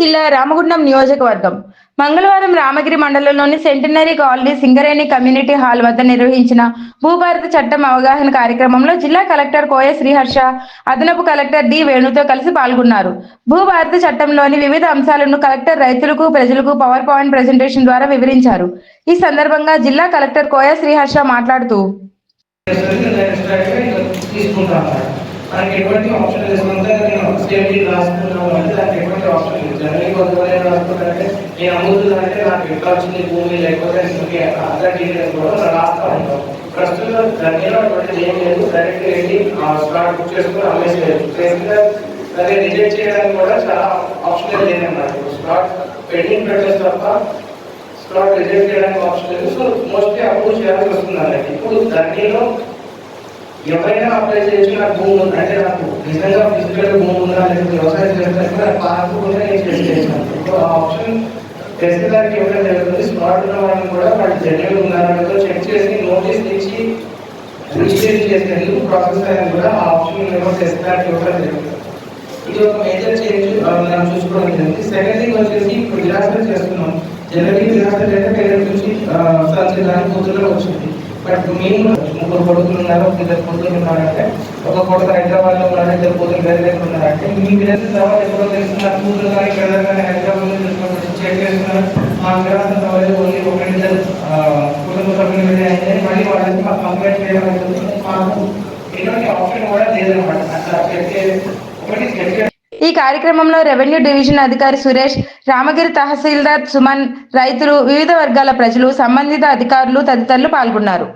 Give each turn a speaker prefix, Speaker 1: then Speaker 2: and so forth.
Speaker 1: జిల్లా రామగుండం నియోజకవర్గం మంగళవారం రామగిరి మండలంలోని centenary colony Singareni community hall వద్ద నిర్వహించిన భూభారత చట్టం అవగాహన కార్యక్రమంలో జిల్లా కలెక్టర్ కోయ శ్రీహర్ష, అదనపు కలెక్టర్ డి వేణుతో కలిసి పాల్గొన్నారు. భూభారత చట్టంలోని వివిధ అంశాలను కలెక్టర్ రైతులకు, ప్రజలకు పవర్ పాయింట్ ప్రెజెంటేషన్ ద్వారా వివరించారు. ఈ సందర్భంగా జిల్లా కలెక్టర్ కోయ శ్రీహర్ష మాట్లాడుతూ
Speaker 2: మనకి ఎటువంటి ఆప్షన్ తీసుకుంటే నేను సేఫ్టీ రాసుకున్నాను అంటే దానికి ఎటువంటి ఆప్షన్ లేదు. జనరల్ కొంతమంది ఏం రాసుకుంటారంటే నేను అమ్ముతుందంటే నాకు ఎట్లా వచ్చింది భూమి లేకపోతే అదర్ డీటెయిల్స్ కూడా రాస్తా ఉంటాం. ప్రస్తుతం దానిలో అటువంటిది ఏం లేదు. డైరెక్ట్ వెళ్ళి స్లాట్ బుక్ చేసుకుని అమ్మేసేయచ్చు. దాన్ని రిజెక్ట్ చేయడానికి కూడా చాలా ఆప్షన్ లేదన్నమాట. స్లాట్ పెండింగ్ పెట్టేసి తప్ప స్లాట్ రిజెక్ట్ చేయడానికి ఆప్షన్ లేదు. సో మోస్ట్లీ అప్రూవ్ చేయాల్సి వస్తుంది అన్నట్టు. ఇప్పుడు దానిలో ఎవరైనా అప్లై చేయొచ్చు. నాకు భూమి ఉంది అంటే నాకు నిజంగా ఫిజికల్ భూమి ఉందా లేకపోతే వ్యవసాయం చేస్తే పాస్బుక్ ఉంటే నేను చెక్ చేస్తాను. ఇప్పుడు ఆ ఆప్షన్ తహసీల్దార్కి ఇవ్వడం జరుగుతుంది. స్మార్ట్ ఉన్న వాళ్ళని కూడా వాళ్ళు జెన్యున్ ఉన్నారో చెక్ చేసి నోటీస్ ఇచ్చి రిజిస్ట్రేషన్ చేసేందుకు ప్రాసెస్ అయినా కూడా ఆ ఆప్షన్ తహసీల్దార్కి ఇవ్వడం జరుగుతుంది. ఇది ఒక మేజర్ చేంజ్ మనం చూసుకోవడం జరిగింది. సెకండ్ థింగ్ వచ్చేసి ఇప్పుడు విరాసత చేస్తున్నాం. జనరల్లీ విరాసత అయితే పేరెంట్ నుంచి సంచలనానికి కూతురులో వచ్చింది. బట్ మేము ముగ్గురు కొడుకులు ఉన్నారు, ఇద్దరు కూతురు ఉన్నారంటే ఒక కొడుకు హైదరాబాద్ లో ఉన్నారు, ఇద్దరు కూతురు వేరే దగ్గర ఉన్నారంటే మీ విరాసత తర్వాత ఎప్పుడో తెలుస్తున్నారు కూతురు కానీ ఇక్కడ కానీ హైదరాబాద్ లో చెక్ చేస్తున్నారు. మా విరాసత సవాళ్ళు ఓన్లీ ఒకరిద్దరు కుటుంబ సభ్యులు మీద అయితే మళ్ళీ వాళ్ళకి మాకు కంప్లైంట్ చేయడం అవుతుంది. మాకు ఎటువంటి ఆప్షన్ కూడా లేదనమాట. అట్లా చెక్ ఒకటి చెక్.
Speaker 1: ఈ కార్యక్రమంలో రెవెన్యూ డివిజన్ అధికారి సురేష్, రామగిరి తహసీల్దార్ సుమన్, రైతులు, వివిధ వర్గాల ప్రజలు, సంబంధిత అధికారులు తదితరులు పాల్గొన్నారు.